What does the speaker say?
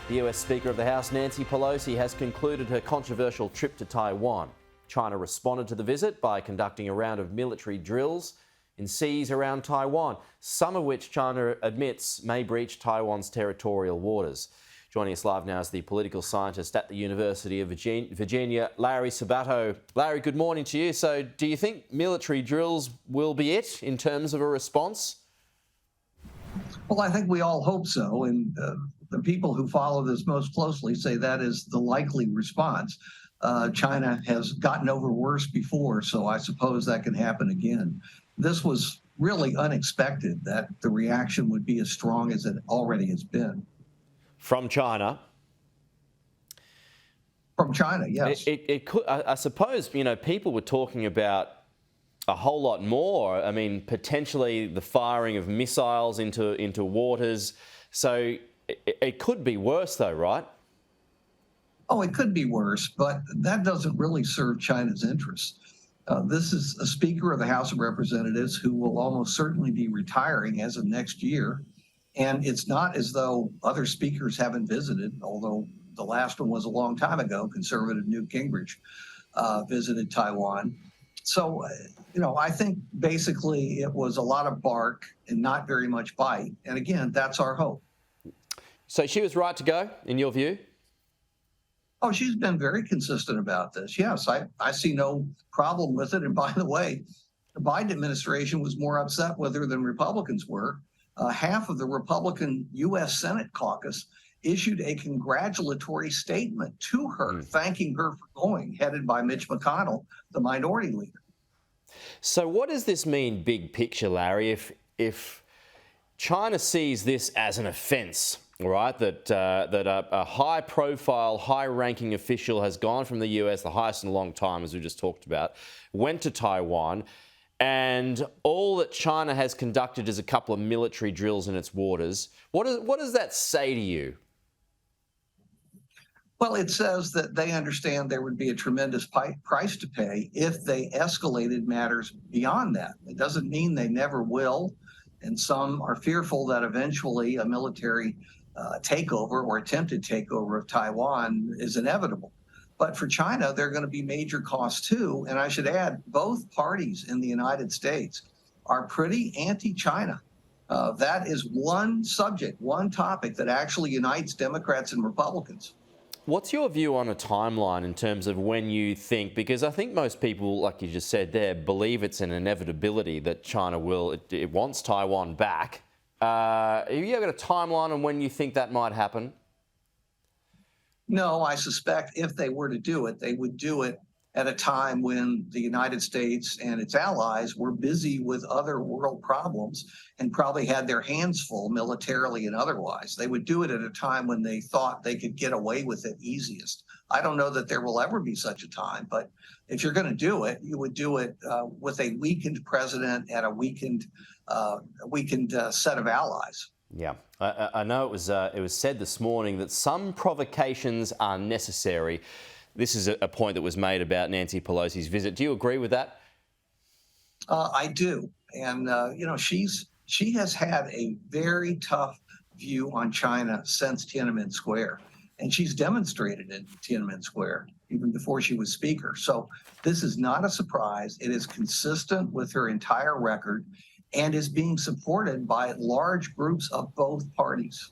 The US Speaker of the House, Nancy Pelosi, has concluded her controversial trip to Taiwan. China responded to the visit by conducting a round of military drills in seas around Taiwan, some of which China admits may breach Taiwan's territorial waters. Joining us live now is the political scientist at the University of Virginia, Larry Sabato. Larry, good morning to you. So do you think military drills will be it in terms of a response? Well, I think we all hope so. And the people who follow this most closely say that is the likely response. China has gotten over worse before, so I suppose that can happen again. This was really unexpected that the reaction would be as strong as it already has been. From China? From China, yes. It could, I suppose, you know, people were talking about a whole lot more. I mean, potentially the firing of missiles into waters. So it could be worse though, right? Oh, it could be worse, but that doesn't really serve China's interests. This is a Speaker of the House of Representatives who will almost certainly be retiring as of next year. And it's not as though other speakers haven't visited, although the last one was a long time ago. Conservative Newt Gingrich visited Taiwan. So, you know, I think basically it was a lot of bark and not very much bite. And again, that's our hope. So she was right to go, in your view? Oh, she's been very consistent about this. Yes, I see no problem with it. And by the way, the Biden administration was more upset with her than Republicans were. Half of the Republican U.S. Senate caucus issued a congratulatory statement to her, thanking her for going, headed by Mitch McConnell, the minority leader. So what does this mean big picture, Larry, if China sees this as an offence, right, that a high-profile, high-ranking official has gone from the US, the highest in a long time, as we just talked about, went to Taiwan, and all that China has conducted is a couple of military drills in its waters. What does that say to you? Well, it says that they understand there would be a tremendous price to pay if they escalated matters beyond that. It doesn't mean they never will, and some are fearful that eventually a military takeover or attempted takeover of Taiwan is inevitable. But for China, there are going to be major costs too. And I should add, both parties in the United States are pretty anti-China. That is one subject, one topic that actually unites Democrats and Republicans. What's your view on a timeline in terms of when you think, because I think most people, like you just said there, believe it's an inevitability that China it wants Taiwan back. Have you got a timeline on when you think that might happen? No, I suspect if they were to do it, they would do it at a time when the United States and its allies were busy with other world problems and probably had their hands full militarily and otherwise. They would do it at a time when they thought they could get away with it easiest. I don't know that there will ever be such a time, but if you're going to do it, you would do it with a weakened president and a weakened set of allies. Yeah, I know it was said this morning that some provocations are necessary. This is a point that was made about Nancy Pelosi's visit. Do you agree with that? I do, and you know, she has had a very tough view on China since Tiananmen Square, and she's demonstrated it in Tiananmen Square even before she was speaker. So this is not a surprise. It is consistent with her entire record and is being supported by large groups of both parties.